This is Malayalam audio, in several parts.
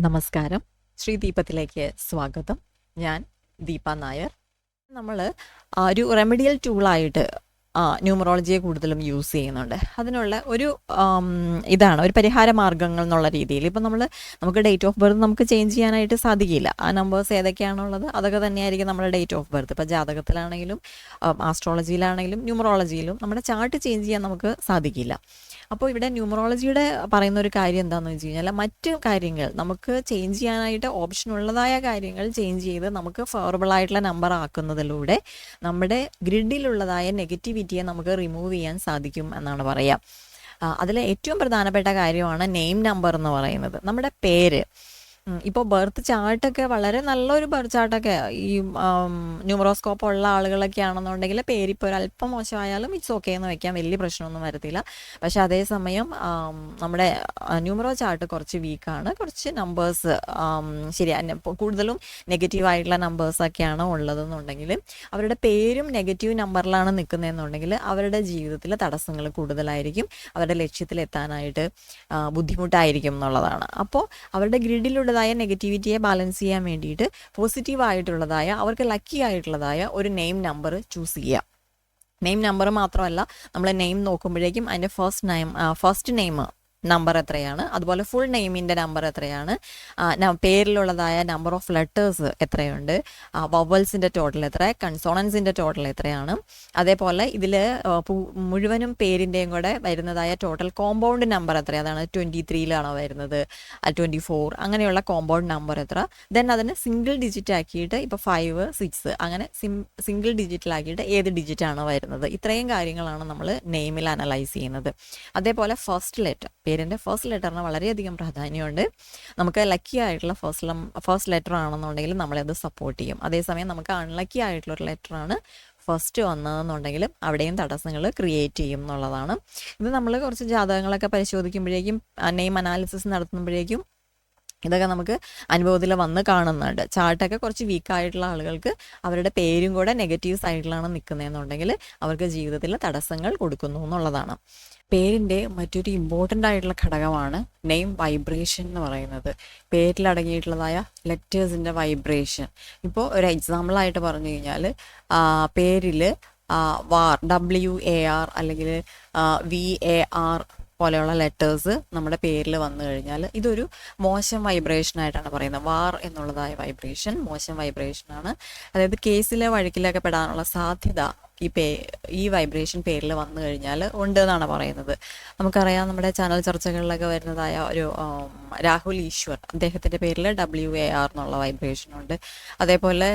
നമസ്കാരം. ശ്രീ ദീപത്തിലേക്ക് സ്വാഗതം. ഞാൻ ദീപ നായർ. നമ്മൾ ഒരു റെമഡിയൽ ടൂളായിട്ട് ന്യൂമറോളജിയെ കൂടുതലും യൂസ് ചെയ്യുന്നുണ്ട്. അതിനുള്ള ഒരു ഇതാണ് ഒരു പരിഹാര മാർഗ്ഗങ്ങൾ എന്നുള്ള രീതിയിൽ. ഇപ്പം നമുക്ക് ഡേറ്റ് ഓഫ് ബർത്ത് നമുക്ക് ചേഞ്ച് ചെയ്യാനായിട്ട് സാധിക്കില്ല. ആ നമ്പേഴ്സ് ഏതൊക്കെയാണുള്ളത് അതൊക്കെ തന്നെയായിരിക്കും നമ്മുടെ ഡേറ്റ് ഓഫ് ബർത്ത്. ഇപ്പോൾ ജാതകത്തിലാണെങ്കിലും ആസ്ട്രോളജിയിലാണെങ്കിലും ന്യൂമറോളജിയിലും നമ്മുടെ ചാർട്ട് ചേഞ്ച് ചെയ്യാൻ നമുക്ക് സാധിക്കില്ല. അപ്പോൾ ഇവിടെ ന്യൂമറോളജിയുടെ പറയുന്ന ഒരു കാര്യം എന്താണെന്ന് വെച്ച് കഴിഞ്ഞാൽ മറ്റ് കാര്യങ്ങൾ നമുക്ക് ചേഞ്ച് ചെയ്യാനായിട്ട് ഓപ്ഷൻ ഉള്ളതായ കാര്യങ്ങൾ ചേഞ്ച് ചെയ്ത് നമുക്ക് ഫേവറബിൾ ആയിട്ടുള്ള നമ്പർ ആക്കുന്നതിലൂടെ നമ്മുടെ ഗ്രിഡിലുള്ളതായ നെഗറ്റിവിറ്റിയെ നമുക്ക് റിമൂവ് ചെയ്യാൻ സാധിക്കും എന്നാണ് പറയുക. അതിൽ ഏറ്റവും പ്രധാനപ്പെട്ട കാര്യമാണ് നെയിം നമ്പർ എന്ന് പറയുന്നത്. നമ്മുടെ പേര് ഇപ്പോൾ ബർത്ത് ചാർട്ടൊക്കെ വളരെ നല്ലൊരു ബർത്ത് ചാർട്ടൊക്കെ ഈ ന്യൂമറോസ്കോപ്പ് ഉള്ള ആളുകളൊക്കെ ആണെന്നുണ്ടെങ്കിൽ പേരിപ്പോൾ ഒരല്പം മോശമായാലും ഇറ്റ്സ് ഓക്കെ എന്ന് വെക്കാൻ വലിയ പ്രശ്നമൊന്നും വരത്തില്ല. പക്ഷെ അതേസമയം നമ്മുടെ ന്യൂമറോ ചാർട്ട് കുറച്ച് വീക്കാണ്. കുറച്ച് നമ്പേഴ്സ് കൂടുതലും നെഗറ്റീവായിട്ടുള്ള നമ്പേഴ്സൊക്കെയാണ് ഉള്ളതെന്നുണ്ടെങ്കിൽ അവരുടെ പേരും നെഗറ്റീവ് നമ്പറിലാണ് നിൽക്കുന്നതെന്നുണ്ടെങ്കിൽ അവരുടെ ജീവിതത്തിൽ തടസ്സങ്ങൾ കൂടുതലായിരിക്കും. അവരുടെ ലക്ഷ്യത്തിലെത്താനായിട്ട് ബുദ്ധിമുട്ടായിരിക്കും എന്നുള്ളതാണ്. അപ്പോൾ അവരുടെ ഗ്രിഡിലുള്ളതായ നെഗറ്റിവിറ്റിയെ ബാലൻസ് ചെയ്യാൻ വേണ്ടിയിട്ട് പോസിറ്റീവായിട്ടുള്ളതായ അവർക്ക് ലക്കി ആയിട്ടുള്ളതായ ഒരു നെയിം നമ്പർ ചൂസ് ചെയ്യുക. നെയിം നമ്പർ മാത്രമല്ല, നമ്മൾ നെയിം നോക്കുമ്പോഴേക്കും അതിൻ്റെ ഫസ്റ്റ് നെയിം നമ്പർ എത്രയാണ്, അതുപോലെ ഫുൾ നെയിമിൻ്റെ നമ്പർ എത്രയാണ്, പേരിലുള്ളതായ നമ്പർ ഓഫ് ലെറ്റേഴ്സ് എത്രയുണ്ട്, വവൽസിൻ്റെ ടോട്ടൽ എത്ര, കൺസോണൻസിൻ്റെ ടോട്ടൽ എത്രയാണ്, അതേപോലെ ഇതിൽ മുഴുവനും പേരിൻ്റെയും കൂടെ വരുന്നതായ ടോട്ടൽ കോമ്പൗണ്ട് നമ്പർ എത്ര, അതാണ് 23 വരുന്നത്, 24 അങ്ങനെയുള്ള കോമ്പൗണ്ട് നമ്പർ എത്ര, ദെൻ അതിന് സിംഗിൾ ഡിജിറ്റ് ആക്കിയിട്ട് ഇപ്പോൾ 5, 6 അങ്ങനെ സിംഗിൾ ഡിജിറ്റിലാക്കിയിട്ട് ഏത് ഡിജിറ്റാണ് വരുന്നത്. ഇത്രയും കാര്യങ്ങളാണ് നമ്മൾ നെയിമിൽ അനലൈസ് ചെയ്യുന്നത്. അതേപോലെ ഫസ്റ്റ് ലെറ്റർ, പേരിൻ്റെ ഫസ്റ്റ് ലെറ്ററിന് വളരെയധികം പ്രാധാന്യമുണ്ട്. നമുക്ക് ലക്കി ആയിട്ടുള്ള ഫസ്റ്റ് ലെറ്റർ ആണെന്നുണ്ടെങ്കിൽ നമ്മളത് സപ്പോർട്ട് ചെയ്യും. അതേസമയം നമുക്ക് അൺലക്കി ആയിട്ടുള്ളൊരു ലെറ്ററാണ് ഫസ്റ്റ് വന്നതെന്നുണ്ടെങ്കിലും അവിടെയും തടസ്സങ്ങൾ ക്രിയേറ്റ് ചെയ്യും എന്നുള്ളതാണ്. ഇത് നമ്മൾ കുറച്ച് ജാതകങ്ങളൊക്കെ പരിശോധിക്കുമ്പോഴേക്കും നെയിം അനാലിസിസ് നടത്തുമ്പോഴേക്കും ഇതൊക്കെ നമുക്ക് അനുഭവത്തിൽ വന്ന് കാണുന്നുണ്ട്. ചാർട്ടൊക്കെ കുറച്ച് വീക്കായിട്ടുള്ള ആളുകൾക്ക് അവരുടെ പേരും കൂടെ നെഗറ്റീവ് സൈഡിലാണ് നിൽക്കുന്നതെന്നുണ്ടെങ്കിൽ അവർക്ക് ജീവിതത്തിൽ തടസ്സങ്ങൾ കൊടുക്കുന്നു എന്നുള്ളതാണ്. പേരിൻ്റെ മറ്റൊരു ഇമ്പോർട്ടൻ്റ് ആയിട്ടുള്ള ഘടകമാണ് നെയിം വൈബ്രേഷൻ എന്ന് പറയുന്നത്. പേരിലടങ്ങിയിട്ടുള്ളതായ ലെറ്റേഴ്സിൻ്റെ വൈബ്രേഷൻ. ഇപ്പോൾ ഒരു എക്സാമ്പിളായിട്ട് പറഞ്ഞു കഴിഞ്ഞാൽ പേരിൽ വാർ, WAR അല്ലെങ്കിൽ VAR പോലെയുള്ള ലെറ്റേഴ്സ് നമ്മുടെ പേരിൽ വന്നു കഴിഞ്ഞാൽ ഇതൊരു മോശം വൈബ്രേഷനായിട്ടാണ് പറയുന്നത്. വാർ എന്നുള്ളതായ വൈബ്രേഷൻ മോശം വൈബ്രേഷനാണ്. അതായത് കേസിലെ വഴക്കിലൊക്കെ പെടാനുള്ള സാധ്യത ഈ വൈബ്രേഷൻ പേരിൽ വന്നു കഴിഞ്ഞാൽ ഉണ്ട് എന്നാണ് പറയുന്നത്. നമുക്കറിയാം, നമ്മുടെ ചാനൽ ചർച്ചകളിലൊക്കെ വരുന്നതായ ഒരു രാഹുൽ ഈശ്വർ, അദ്ദേഹത്തിൻ്റെ പേരിൽ WAR എന്നുള്ള വൈബ്രേഷനുണ്ട്. അതേപോലെ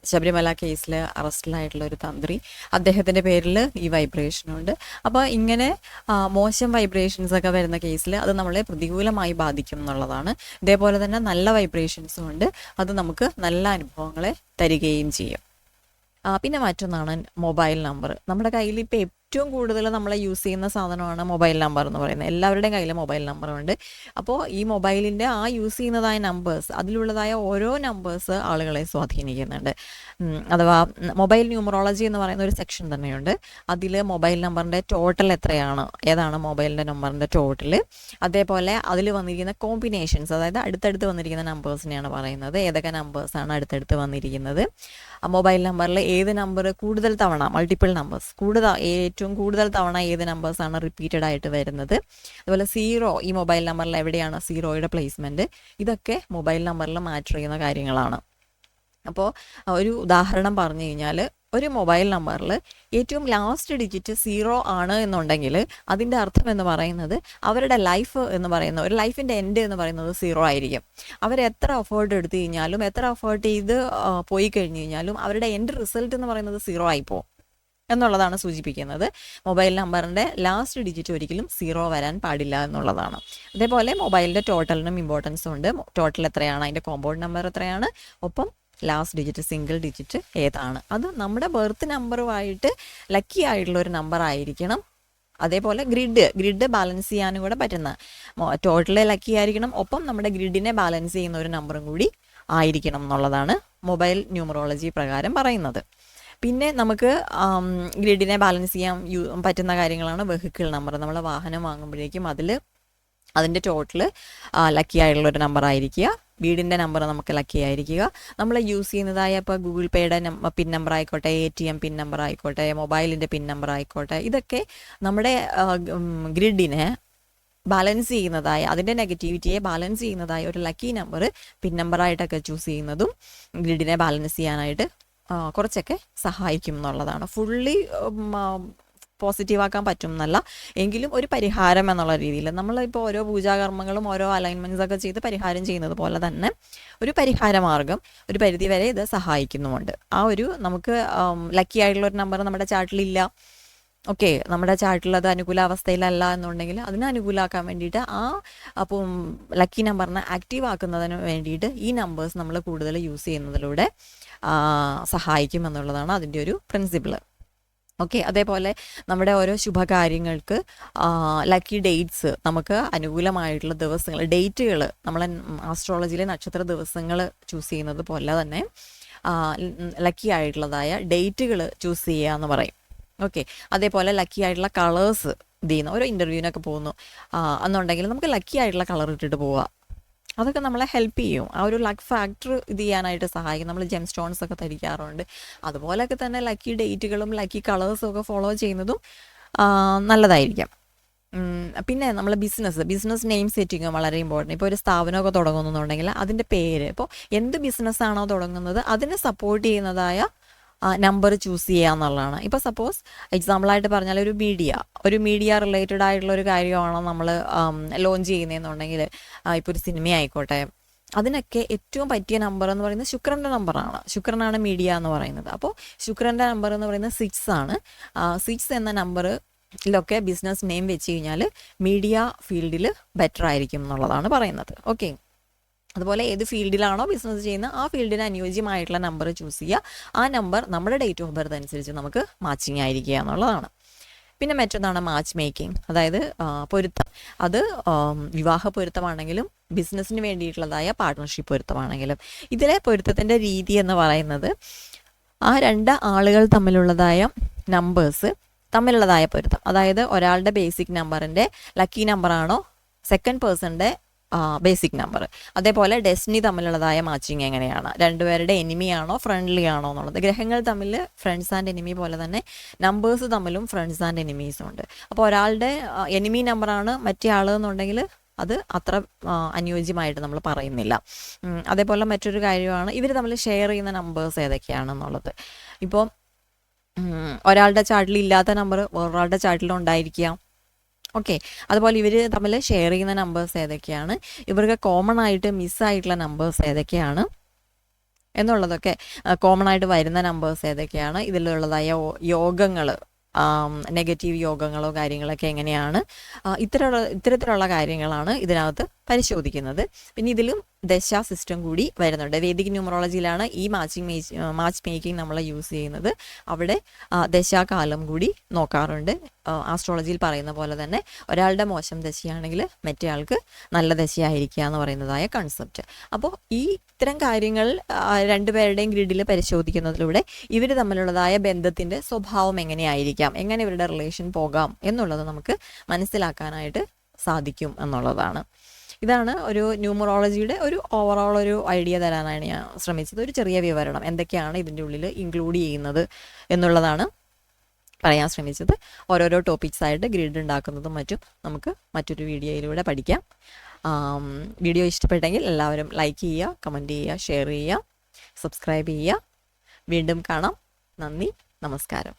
ശബരിമല കേസിൽ അറസ്റ്റിലായിട്ടുള്ള ഒരു തന്ത്രി, അദ്ദേഹത്തിൻ്റെ പേരിൽ ഈ വൈബ്രേഷനുണ്ട്. അപ്പോൾ ഇങ്ങനെ മോശം വൈബ്രേഷൻസ് ഒക്കെ വരുന്ന കേസിൽ അത് നമ്മളെ പ്രതികൂലമായി ബാധിക്കും എന്നുള്ളതാണ്. ഇതേപോലെ തന്നെ നല്ല വൈബ്രേഷൻസും ഉണ്ട്, അത് നമുക്ക് നല്ല അനുഭവങ്ങളെ തരികയും ചെയ്യും. പിന്നെ മറ്റൊന്നാണ് മൊബൈൽ നമ്പർ. നമ്മുടെ കയ്യിൽ ഇപ്പോൾ ഏറ്റവും കൂടുതൽ നമ്മൾ യൂസ് ചെയ്യുന്ന സാധനമാണ് മൊബൈൽ നമ്പർ എന്ന് പറയുന്നത്. എല്ലാവരുടെയും കയ്യിൽ മൊബൈൽ നമ്പറുണ്ട്. അപ്പോൾ ഈ മൊബൈലിൻ്റെ യൂസ് ചെയ്യുന്നതായ നമ്പേഴ്സ്, അതിലുള്ളതായ ഓരോ നമ്പേഴ്സ് ആളുകളെ സ്വാധീനിക്കുന്നുണ്ട്. അഥവാ മൊബൈൽ ന്യൂമറോളജി എന്ന് പറയുന്ന ഒരു സെക്ഷൻ തന്നെയുണ്ട്. അതിൽ മൊബൈൽ നമ്പറിൻ്റെ ടോട്ടൽ എത്രയാണ്, ഏതാണ് മൊബൈലിൻ്റെ നമ്പറിൻ്റെ ടോട്ടൽ, അതേപോലെ അതിൽ വന്നിരിക്കുന്ന കോമ്പിനേഷൻസ്, അതായത് അടുത്തടുത്ത് വന്നിരിക്കുന്ന നമ്പേഴ്സിനെയാണ് പറയുന്നത്. ഏതൊക്കെ നമ്പേഴ്സാണ് അടുത്തടുത്ത് വന്നിരിക്കുന്നത്, മൊബൈൽ നമ്പറിൽ ഏത് നമ്പർ കൂടുതൽ തവണ, മൾട്ടിപ്പിൾ നമ്പേഴ്സ് ഏറ്റവും കൂടുതൽ തവണ ഏത് നമ്പേഴ്സാണ് റിപ്പീറ്റഡ് ആയിട്ട് വരുന്നത്, അതുപോലെ 0 ഈ മൊബൈൽ നമ്പറിൽ എവിടെയാണ് 0യുടെ പ്ലേസ്മെൻറ്റ്, ഇതൊക്കെ മൊബൈൽ നമ്പറിൽ മാറ്റർ ചെയ്യുന്ന കാര്യങ്ങളാണ്. അപ്പോൾ ഒരു ഉദാഹരണം പറഞ്ഞു കഴിഞ്ഞാൽ, ഒരു മൊബൈൽ നമ്പറിൽ ഏറ്റവും ലാസ്റ്റ് ഡിജിറ്റ് 0 ആണ് എന്നുണ്ടെങ്കിൽ അതിൻ്റെ അർത്ഥം എന്ന് പറയുന്നത് അവരുടെ ലൈഫ് എന്ന് പറയുന്ന ഒരു ലൈഫിൻ്റെ എൻഡ് എന്ന് പറയുന്നത് 0 ആയിരിക്കും. അവരെത്ര എഫേർട്ട് എടുത്തു കഴിഞ്ഞാലും എത്ര എഫേർട്ട് ചെയ്ത് പോയി കഴിഞ്ഞ് കഴിഞ്ഞാലും അവരുടെ എൻഡ് റിസൾട്ട് എന്ന് പറയുന്നത് 0 ആയിപ്പോവും എന്നുള്ളതാണ് സൂചിപ്പിക്കുന്നത്. മൊബൈൽ നമ്പറിൻ്റെ ലാസ്റ്റ് ഡിജിറ്റ് ഒരിക്കലും 0 വരാൻ പാടില്ല എന്നുള്ളതാണ്. അതേപോലെ മൊബൈലിൻ്റെ ടോട്ടലിനും ഇമ്പോർട്ടൻസ് ഉണ്ട്. ടോട്ടൽ എത്രയാണ്, അതിൻ്റെ കോമ്പൗണ്ട് നമ്പർ എത്രയാണ്, ഒപ്പം ലാസ്റ്റ് ഡിജിറ്റ് സിംഗിൾ ഡിജിറ്റ് ഏതാണ്, അത് നമ്മുടെ ബർത്ത് നമ്പറുമായിട്ട് ലക്കി ആയിട്ടുള്ള ഒരു നമ്പർ ആയിരിക്കണം. അതേപോലെ ഗ്രിഡ് ബാലൻസ് ചെയ്യാനും കൂടെ പറ്റുന്ന ടോട്ടൽ ലക്കി ആയിരിക്കണം, ഒപ്പം നമ്മുടെ ഗ്രിഡിനെ ബാലൻസ് ചെയ്യുന്ന ഒരു നമ്പറും കൂടി ആയിരിക്കണം എന്നുള്ളതാണ് മൊബൈൽ ന്യൂമറോളജി പ്രകാരം പറയുന്നത്. പിന്നെ നമുക്ക് ഗ്രിഡിനെ ബാലൻസ് ചെയ്യാൻ പറ്റുന്ന കാര്യങ്ങളാണ് വെഹിക്കിൾ നമ്പർ. നമ്മൾ വാഹനം വാങ്ങുമ്പോഴേക്കും അതിൽ അതിൻ്റെ ടോട്ടൽ ലക്കി ആയിട്ടുള്ളൊരു നമ്പർ ആയിരിക്കുക. വീടിൻ്റെ നമ്പർ നമുക്ക് ലക്കി ആയിരിക്കുക. നമ്മൾ യൂസ് ചെയ്യുന്നതായ ഇപ്പോൾ ഗൂഗിൾ പേയുടെ പിൻ നമ്പർ ആയിക്കോട്ടെ, ATM പിൻ നമ്പർ ആയിക്കോട്ടെ, മൊബൈലിൻ്റെ പിൻ നമ്പർ ആയിക്കോട്ടെ, ഇതൊക്കെ നമ്മുടെ ഗ്രിഡിനെ ബാലൻസ് ചെയ്യുന്നതായ, അതിൻ്റെ നെഗറ്റിവിറ്റിയെ ബാലൻസ് ചെയ്യുന്നതായ ഒരു ലക്കി നമ്പർ പിൻ നമ്പറായിട്ടൊക്കെ ചൂസ് ചെയ്യുന്നതും ഗ്രിഡിനെ ബാലൻസ് ചെയ്യാനായിട്ട് കുറച്ചൊക്കെ സഹായിക്കും എന്നുള്ളതാണ്. ഫുള്ളി പോസിറ്റീവാക്കാൻ പറ്റും എന്നല്ല, എങ്കിലും ഒരു പരിഹാരം എന്നുള്ള രീതിയിൽ നമ്മളിപ്പോൾ ഓരോ പൂജാകർമ്മങ്ങളും ഓരോ അലൈൻമെൻറ്റ്സ് ഒക്കെ ചെയ്ത് പരിഹാരം ചെയ്യുന്നത് പോലെ തന്നെ ഒരു പരിഹാര മാർഗം ഒരു പരിധി വരെ ഇത് സഹായിക്കുന്നുമുണ്ട്. ആ ഒരു നമുക്ക് ലക്കി ആയിട്ടുള്ള ഒരു നമ്പർ നമ്മുടെ ചാർട്ടിലില്ല, ഓക്കെ, നമ്മുടെ ചാർട്ടിൽ അത് അനുകൂലാവസ്ഥയിലല്ല എന്നുണ്ടെങ്കിൽ അതിനെ അനുകൂലമാക്കാൻ വേണ്ടിയിട്ട് അപ്പം ലക്കി നമ്പറിനെ ആക്റ്റീവ് ആക്കുന്നതിന് വേണ്ടിയിട്ട് ഈ നമ്പേഴ്സ് നമ്മൾ കൂടുതൽ യൂസ് ചെയ്യുന്നതിലൂടെ സഹായിക്കും എന്നുള്ളതാണ് അതിൻ്റെ ഒരു പ്രിൻസിപ്പിൾ. ഓക്കെ, അതേപോലെ നമ്മുടെ ഓരോ ശുഭകാര്യങ്ങൾക്ക് ലക്കി ഡേറ്റ്സ്, നമുക്ക് അനുകൂലമായിട്ടുള്ള ദിവസങ്ങൾ, ഡേറ്റുകൾ, നമ്മളെ ആസ്ട്രോളജിയിലെ നക്ഷത്ര ദിവസങ്ങൾ ചൂസ് ചെയ്യുന്നത് പോലെ തന്നെ ലക്കി ആയിട്ടുള്ളതായ ഡേറ്റുകൾ ചൂസ് ചെയ്യുക എന്ന് പറയും. ഓക്കെ, അതേപോലെ ലക്കി ആയിട്ടുള്ള കളേഴ്സ് ഇത് ചെയ്യുന്ന ഓരോ ഇൻ്റർവ്യൂവിനൊക്കെ പോകുന്നു എന്നുണ്ടെങ്കിൽ നമുക്ക് ലക്കി ആയിട്ടുള്ള കളർ ഇട്ടിട്ട് പോവുക. അതൊക്കെ നമ്മളെ ഹെൽപ്പ് ചെയ്യും. ആ ഒരു ലക്ക് ഫാക്ടർ ഇത് ചെയ്യാനായിട്ട് സഹായിക്കും. നമ്മൾ ജെം സ്റ്റോൺസ് ഒക്കെ ധരിക്കാറുണ്ട്. അതുപോലെയൊക്കെ തന്നെ ലക്കി ഡേറ്റുകളും ലക്കി കളേഴ്സും ഒക്കെ ഫോളോ ചെയ്യുന്നതും നല്ലതായിരിക്കും. പിന്നെ നമ്മൾ ബിസിനസ് നെയിം സെറ്റിങ്ങും വളരെ ഇമ്പോർട്ടൻറ്റ്. ഇപ്പോൾ ഒരു സ്ഥാപനമൊക്കെ തുടങ്ങുന്നുണ്ടെങ്കിൽ അതിൻ്റെ പേര്, ഇപ്പോൾ എന്ത് ബിസിനസ്സാണോ തുടങ്ങുന്നത് അതിനെ സപ്പോർട്ട് ചെയ്യുന്നതായ നമ്പർ ചൂസ് ചെയ്യുക എന്നുള്ളതാണ്. ഇപ്പോൾ സപ്പോസ് എക്സാമ്പിളായിട്ട് പറഞ്ഞാൽ ഒരു മീഡിയ റിലേറ്റഡ് ആയിട്ടുള്ള ഒരു കാര്യമാണ് നമ്മൾ ലോഞ്ച് ചെയ്യുന്നതെന്നുണ്ടെങ്കിൽ, ഇപ്പോൾ ഒരു സിനിമ ആയിക്കോട്ടെ, അതിനൊക്കെ ഏറ്റവും പറ്റിയ നമ്പർ എന്ന് പറയുന്നത് ശുക്രൻ്റെ നമ്പറാണ്. ശുക്രനാണ് മീഡിയ എന്ന് പറയുന്നത്. അപ്പോൾ ശുക്രൻ്റെ നമ്പർ എന്ന് പറയുന്നത് 6 ആണ്. 6 എന്ന നമ്പറിലൊക്കെ ബിസിനസ് നെയിം വെച്ച് കഴിഞ്ഞാൽ മീഡിയ ഫീൽഡിൽ ബെറ്റർ ആയിരിക്കും എന്നുള്ളതാണ് പറയുന്നത്. ഓക്കെ, അതുപോലെ ഏത് ഫീൽഡിലാണോ ബിസിനസ് ചെയ്യുന്നത് ആ ഫീൽഡിന് അനുയോജ്യമായിട്ടുള്ള നമ്പർ ചൂസ് ചെയ്യുക. ആ നമ്പർ നമ്മുടെ ഡേറ്റ് ഓഫ് ബർത്ത് അനുസരിച്ച് നമുക്ക് മാച്ചിങ് ആയിരിക്കുക എന്നുള്ളതാണ്. പിന്നെ മറ്റൊന്നാണ് മാച്ച് മേക്കിംഗ്, അതായത് പൊരുത്തം. അത് വിവാഹ പൊരുത്തമാണെങ്കിലും ബിസിനസ്സിന് വേണ്ടിയിട്ടുള്ളതായ പാർട്ട്ണർഷിപ്പ് പൊരുത്തമാണെങ്കിലും, ഇതിലെ പൊരുത്തത്തിൻ്റെ രീതി എന്ന് പറയുന്നത് ആ 2 ആളുകൾ തമ്മിലുള്ളതായ നമ്പേഴ്സ് തമ്മിലുള്ളതായ പൊരുത്തം. അതായത് ഒരാളുടെ ബേസിക് നമ്പറിൻ്റെ ലക്കി നമ്പറാണോ സെക്കൻഡ് പേഴ്സൻ്റെ ബേസിക് നമ്പർ. അതേപോലെ ഡെസ്റ്റിനി തമ്മിലുള്ളതായ മാച്ചിങ് എങ്ങനെയാണ്, രണ്ടുപേരുടെ എനിമിയാണോ ഫ്രണ്ട്ലി ആണോ എന്നുള്ളത്. ഗ്രഹങ്ങൾ തമ്മിൽ ഫ്രണ്ട്സ് ആൻഡ് എനിമി പോലെ തന്നെ നമ്പേഴ്സ് തമ്മിലും ഫ്രണ്ട്സ് ആൻഡ് എനിമീസും ഉണ്ട്. അപ്പോൾ ഒരാളുടെ എനിമി നമ്പറാണ് മറ്റേ ആൾ എന്നുണ്ടെങ്കിൽ അത് അത്ര അനുയോജ്യമായിട്ട് നമ്മൾ പറയുന്നില്ല. അതേപോലെ മറ്റൊരു കാര്യമാണ് ഇവർ തമ്മിൽ ഷെയർ ചെയ്യുന്ന നമ്പേഴ്സ് ഏതൊക്കെയാണെന്നുള്ളത്. ഇപ്പോൾ ഒരാളുടെ ചാർട്ടിൽ ഇല്ലാത്ത നമ്പർ വേറൊരാളുടെ ചാർട്ടിൽ ഉണ്ടായിരിക്കാം. ഓക്കെ, അതുപോലെ ഇവർ തമ്മിൽ ഷെയർ ചെയ്യുന്ന നമ്പേഴ്സ് ഏതൊക്കെയാണ്, ഇവർക്ക് കോമൺ ആയിട്ട് മിസ്സായിട്ടുള്ള നമ്പേഴ്സ് ഏതൊക്കെയാണ് എന്നുള്ളതൊക്കെ, കോമൺ ആയിട്ട് വരുന്ന നമ്പേഴ്സ് ഏതൊക്കെയാണ്, ഇതിലുള്ളതായ യോഗങ്ങൾ, നെഗറ്റീവ് യോഗങ്ങളോ കാര്യങ്ങളൊക്കെ എങ്ങനെയാണ്, ഇത്തരത്തിലുള്ള കാര്യങ്ങളാണ് ഇതിനകത്ത് പരിശോധിക്കുന്നത്. പിന്നെ ഇതിലും ദശ സിസ്റ്റം കൂടി വരുന്നുണ്ട്. വേദിക് ന്യൂമറോളജിയിലാണ് ഈ മാച്ച് മേക്കിംഗ് നമ്മൾ യൂസ് ചെയ്യുന്നത്. അവിടെ ദശാകാലം കൂടി നോക്കാറുണ്ട്. ആസ്ട്രോളജിയിൽ പറയുന്ന പോലെ തന്നെ ഒരാളുടെ മോശം ദശയാണെങ്കിൽ മറ്റേ ആൾക്ക് നല്ല ദശയായിരിക്കുക എന്ന് പറയുന്നതായ കൺസെപ്റ്റ്. അപ്പോൾ ഇത്തരം കാര്യങ്ങൾ രണ്ടുപേരുടെയും ഗ്രിഡിൽ പരിശോധിക്കുന്നതിലൂടെ ഇവർ തമ്മിലുള്ളതായ ബന്ധത്തിൻ്റെ സ്വഭാവം എങ്ങനെയായിരിക്കാം, എങ്ങനെ ഇവരുടെ റിലേഷൻ പോകാം എന്നുള്ളത് നമുക്ക് മനസ്സിലാക്കാനായിട്ട് സാധിക്കും എന്നുള്ളതാണ്. ഇതാണ് ഒരു ന്യൂമറോളജിയുടെ ഒരു ഓവറോൾ ഒരു ഐഡിയ തരാനാണ് ഞാൻ ശ്രമിച്ചത്. ഒരു ചെറിയ വിവരണം എന്തൊക്കെയാണ് ഇതിൻ്റെ ഉള്ളിൽ ഇൻക്ലൂഡ് ചെയ്യുന്നത് എന്നുള്ളതാണ് പറയാൻ ശ്രമിച്ചത്. ഓരോരോ ടോപ്പിക്സ് ആയിട്ട് ഗ്രിഡ് ഉണ്ടാക്കുന്നതും മറ്റും നമുക്ക് മറ്റൊരു വീഡിയോയിലൂടെ പഠിക്കാം. വീഡിയോ ഇഷ്ടപ്പെട്ടെങ്കിൽ എല്ലാവരും ലൈക്ക് ചെയ്യുക, കമൻറ്റ് ചെയ്യുക, ഷെയർ ചെയ്യുക, സബ്സ്ക്രൈബ് ചെയ്യുക. വീണ്ടും കാണാം. നന്ദി, നമസ്കാരം.